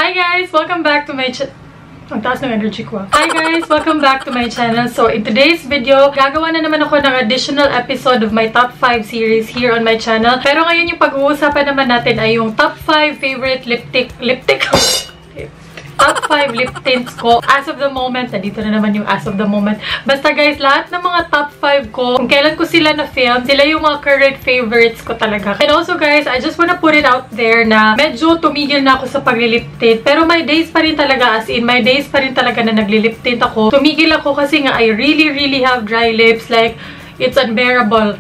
Hi guys! Welcome back to my channel. Ang taas ng energy ko. Hi guys! Welcome back to my channel. So, in today's video, gagawa na naman ako ng additional episode of my top 5 series here on my channel. Pero ngayon yung pag-uusapan naman natin ay yung top 5 favorite top 5 lip tints ko as of the moment. Nandito na naman yung as of the moment. Basta guys, lahat ng mga top 5 ko, kung kailan ko sila na-film, sila yung mga current favorites ko talaga. And also guys, I just wanna put it out there na medyo tumigil na ako sa pag-lip tint. Pero may days pa rin talaga, as in, may days pa rin talaga na nagli-lip tint ako. Tumigil ako kasi nga, I really have dry lips. Like, it's unbearable.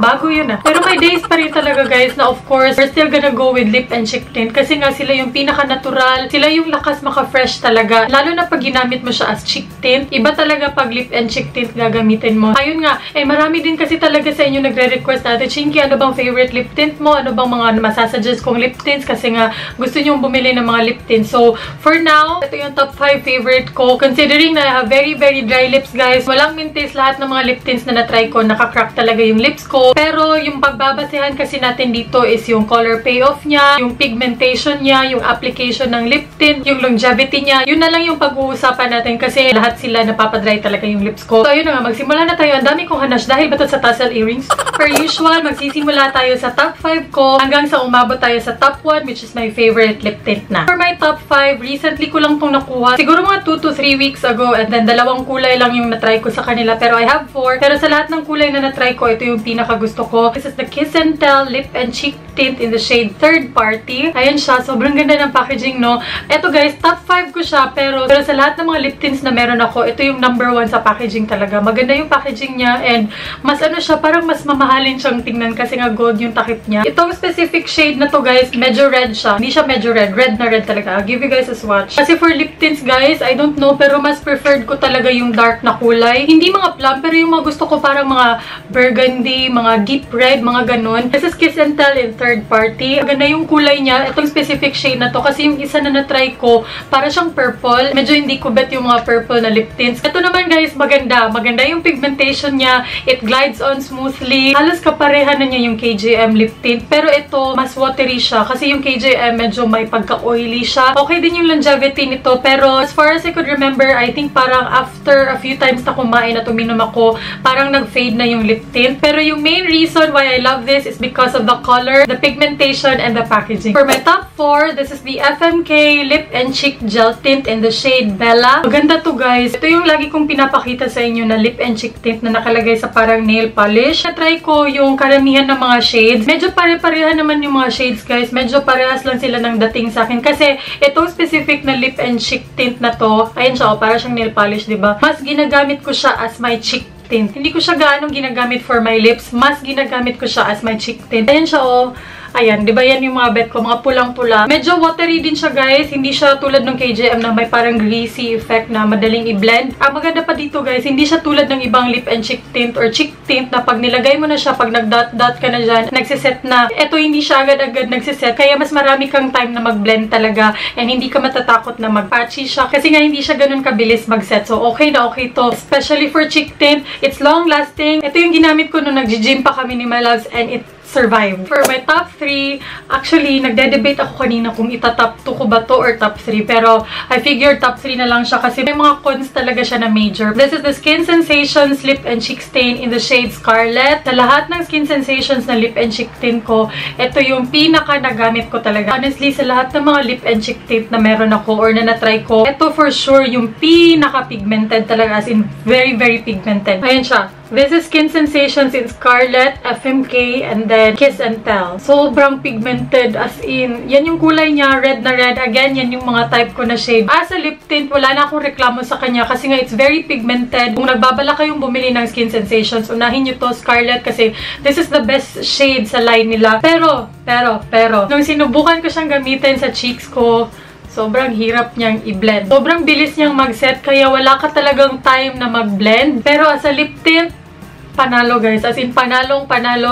Bago yun ah. Pero may days pa rin talaga guys na of course, we're still gonna go with lip and cheek tint. Kasi nga sila yung pinaka-natural. Sila yung lakas maka-fresh talaga. Lalo na pag ginamit mo siya as cheek tint. Iba talaga pag lip and cheek tint gagamitin mo. Ayun nga, marami din kasi talaga sa inyo nagre-request natin, Chinky, ano bang favorite lip tint mo? Ano bang mga masasuggest kong lip tints? Kasi nga, gusto nyong bumili ng mga lip tints. So, for now, ito yung top 5 favorite ko. Considering na I have very dry lips guys. Walang mintis lahat ng mga lip tints na na-try ko, nakakrack talaga yung lips ko. Pero yung pagbabasehan kasi natin dito is yung color payoff niya, yung pigmentation niya, yung application ng lip tint, yung longevity niya. Yun na lang yung pag-uusapan natin kasi lahat sila napapadry talaga yung lips ko. So ayun na nga, magsimula na tayo. Ang dami kong hanash dahil batot sa tassel earrings. Per usual, magsisimula tayo sa top 5 ko hanggang sa umabot tayo sa top 1 which is my favorite lip tint na. For my top 5, recently ko lang itong nakuha. Siguro mga 2 to 3 weeks ago and then dalawang kulay lang yung na-try ko sa kanila. Pero I have 4. Pero sa lahat ng kulay na na-try ko, ito yung pinaka-gusto ko. This is the Kiss and Tell Lip and Cheek Tint in the shade Third Party. Ayan siya. Sobrang ganda ng packaging, no? Ito guys, top 5 ko siya. Pero sa lahat ng mga lip tints na meron ako, ito yung number 1 sa packaging talaga. Maganda yung packaging niya and mas ano siya, parang mas mamahalin siyang tingnan kasi nga gold yung takip niya. Itong specific shade na to guys, medyo red siya. Hindi siya medyo red. Red na red talaga. I'll give you guys a swatch. Kasi for lip tints guys, I don't know, pero mas preferred ko talaga yung dark na kulay. Hindi mga plum, pero yung mga gusto ko parang mga burgundy, mga deep red, mga ganun. This is Kiss and Tell in Third Party. Maganda yung kulay niya. Itong specific shade na to kasi yung isa na na-try ko, para siyang purple. Medyo hindi ko bet yung mga purple na lip tints. Ito naman guys, maganda. Maganda yung pigmentation niya. It glides on smoothly. Halos kapareha na niya yung KJM Liptint. Pero ito, mas watery siya. Kasi yung KJM medyo may pagka-oily siya. Okay din yung longevity nito. Pero as far as I could remember, I think parang after a few times na kumain at uminom ako, parang nag-fade na yung lip tint. Pero yung main reason why I love this is because of the color, the pigmentation, and the packaging. For my top 4, this is the FMK Lip and Cheek Gel Tint in the shade Bella. Maganda to guys. Ito yung lagi kong pinapakita sa inyo na lip and cheek tint na nakalagay sa parang nail polish. Na-try ko yung karamihan ng mga shades. Medyo pare-pareha naman yung mga shades guys. Medyo parehas lang sila ng dating sa akin. Kasi itong specific na lip and cheek tint na to, ayun siya, para siyang nail polish, diba? Mas ginagamit ko siya as my cheek tint. Hindi ko siya gaanong ginagamit for my lips. Mas ginagamit ko siya as my cheek tint. Ayan siya, oh. Ayan, di ba yan yung mga bet ko, mga pulang-pula. Medyo watery din siya guys. Hindi siya tulad ng KJM na may parang greasy effect na madaling i-blend. Ang maganda pa dito guys, hindi siya tulad ng ibang lip and cheek tint or cheek tint na pag nilagay mo na siya, pag nag-dot-dot ka na dyan, nagsiset na. Ito hindi siya agad-agad nagsiset. Kaya mas marami kang time na mag-blend talaga and hindi ka matatakot na mag-patchy siya. Kasi nga hindi siya ganun kabilis mag-set. So okay na okay to. Especially for cheek tint, it's long-lasting. Ito yung ginamit ko nung nag-gym pa kami ni Mylabs and it survived. For my top 3, actually, nagde-debate ako kanina kung ita-top 2 ko ba to or top 3. Pero, I figured top 3 na lang siya kasi may mga cons talaga siya na major. This is the Skin Sensations Lip and Cheek Stain in the shade Scarlette. Sa lahat ng Skin Sensations na lip and cheek tint ko, ito yung pinaka nagamit ko talaga. Honestly, sa lahat ng mga lip and cheek tint na meron ako or na na-try ko, ito for sure yung pinaka-pigmented talaga. As in, very pigmented. Ayan siya. This is Skin Sensations in Scarlette, FMK, and then Kiss and Tell. Sobrang pigmented, as in, yan yung kulay niya, red na red. Again, yan yung mga type ko na shade. As a lip tint, wala na akong reklamo sa kanya kasi nga it's very pigmented. Kung nagbabala kayong bumili ng Skin Sensations, unahin nyo to, Scarlette, kasi this is the best shade sa line nila. Pero, nung sinubukan ko siyang gamitin sa cheeks ko, sobrang hirap niyang i-blend. Sobrang bilis niyang mag-set, kaya wala ka talagang time na mag-blend. Pero as a lip tint, panalo guys. As in, panalo.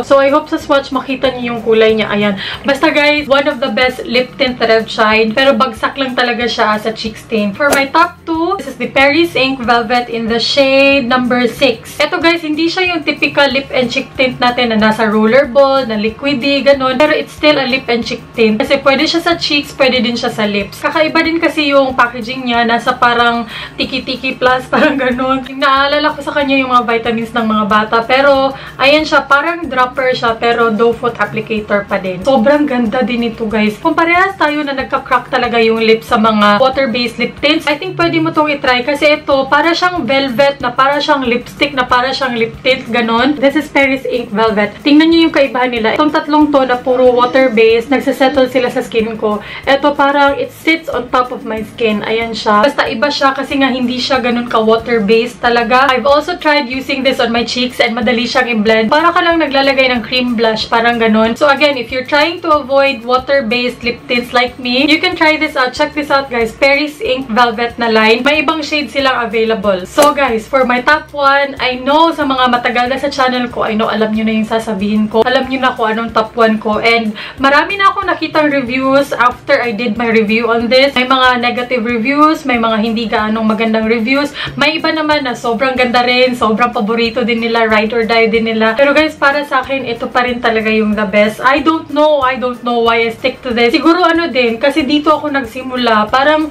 So, I hope sa swatch makita niyo yung kulay niya. Ayan. Basta guys, one of the best lip tint that I've tried. Pero bagsak lang talaga siya as a cheek stain. For my top 2, this is the Peri's Ink Velvet in the shade number 6. Ito guys, hindi siya yung typical lip and cheek tint natin na nasa rollerball, na liquidy, ganun. Pero it's still a lip and cheek tint. Kasi pwede siya sa cheeks, pwede din siya sa lips. Kakaiba din kasi yung packaging niya. Nasa parang tiki-tiki plus, parang ganun. Naalala ko sa kanya yung mga vitamins ng mga bata. Pero, ayan siya, parang dropper siya, pero doe foot applicator pa din. Sobrang ganda din ito guys. Kung parehas tayo na nagka-crack talaga yung lips sa mga water-based lip tints, I think pwede mo itong itry. Kasi ito, para siyang velvet, na para siyang lipstick, na para siyang lip tint, ganun. This is Peri's Ink Velvet. Tingnan niyo yung kaibahan nila. Itong tatlong to na puro water-based, nagsasettle sila sa skin ko. Ito parang it sits on top of my skin. Ayan siya. Basta iba siya kasi nga hindi siya ganun ka water-based talaga. I've also tried using this on my cheeks and madali siyang i-blend. Para ka lang naglalagay ng cream blush, parang ganun. So again, if you're trying to avoid water-based lip tints like me, you can try this out. Check this out guys. Peri's Ink Velvet na line. May ibang shades silang available. So guys, for my top 1, I know sa mga matagal na sa channel ko, I know alam nyo na yung sasabihin ko. Alam nyo na kung anong top 1 ko. And marami na ako nakitang reviews after I did my review on this. May mga negative reviews, may mga hindi gaanong magandang reviews. May iba naman na sobrang ganda rin, sobrang paborito din nila, ride or die din nila. Pero guys, para sa akin, ito pa rin talaga yung the best. I don't know why I stick to this. Siguro ano din, kasi dito ako nagsimula. Parang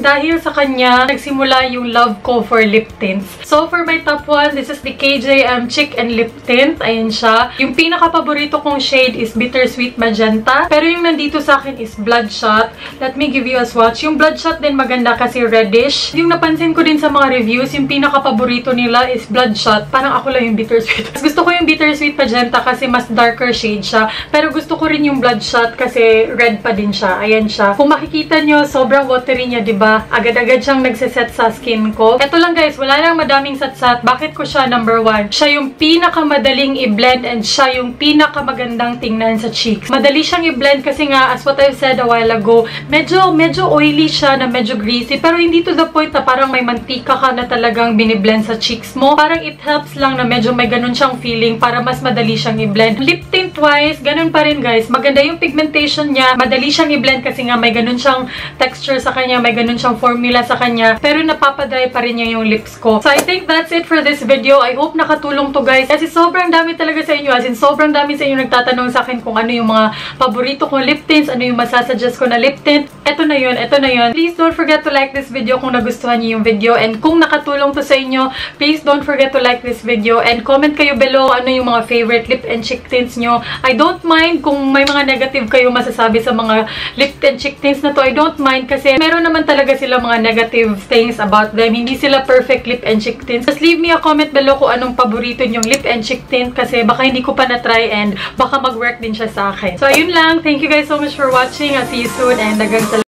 dahil sa kanya, nagsimula yung love ko for lip tints. So, for my top 1, this is the KJM Liptint. Ayan siya. Yung pinaka-paborito kong shade is Bittersweet Magenta. Pero yung nandito sa akin is Bloodshot. Let me give you a swatch. Yung Bloodshot din maganda kasi reddish. Yung napansin ko din sa mga reviews, yung pinaka-paborito nila is Bloodshot. Parang ako lang yung Bittersweet. Gusto ko yung Bittersweet Magenta kasi mas darker shade siya. Pero gusto ko rin yung Bloodshot kasi red pa din siya. Ayan siya. Kung makikita nyo, sobrang watery niya, diba? Agad-agad siyang nagsiset sa skin ko. Ito lang guys, wala nang madaming satsat. Bakit ko siya number 1? Siya yung pinakamadaling i-blend and siya yung pinakamagandang tingnan sa cheeks. Madali siyang i-blend kasi nga, as what I've said a while ago, medyo oily siya na medyo greasy. Pero hindi to the point na parang may mantika ka na talagang biniblend sa cheeks mo. Parang it helps lang na medyo may ganun siyang feeling para mas madali siyang i-blend. Lip tint wise, ganun pa rin guys. Maganda yung pigmentation niya. Madali siyang i-blend kasi nga may ganun siyang texture sa kanya, may ganun siyang formula sa kanya. Pero napapadry pa rin niya yung lips ko. So I think that's it for this video. I hope nakatulong to guys. Kasi sobrang dami talaga sa inyo. As in, sobrang dami sa inyo nagtatanong sa akin kung ano yung mga paborito kong lip tints, ano yung masasuggest ko na lip tint. Ito na yun, ito na yun. Please don't forget to like this video kung nagustuhan niyo yung video. And kung nakatulong to sa inyo, please don't forget to like this video. And comment kayo below ano yung mga favorite lip and cheek tints nyo. I don't mind kung may mga negative kayo masasabi sa mga lip and cheek tints na to. I don't mind kasi meron naman talaga sila mga negative things about them. Hindi sila perfect lip and cheek tints. Just leave me a comment below kung anong paborito nyong lip and cheek tint kasi baka hindi ko pa na-try and baka mag-work din siya sa akin. So, ayun lang. Thank you guys so much for watching. I'll see you soon and dagang salamat.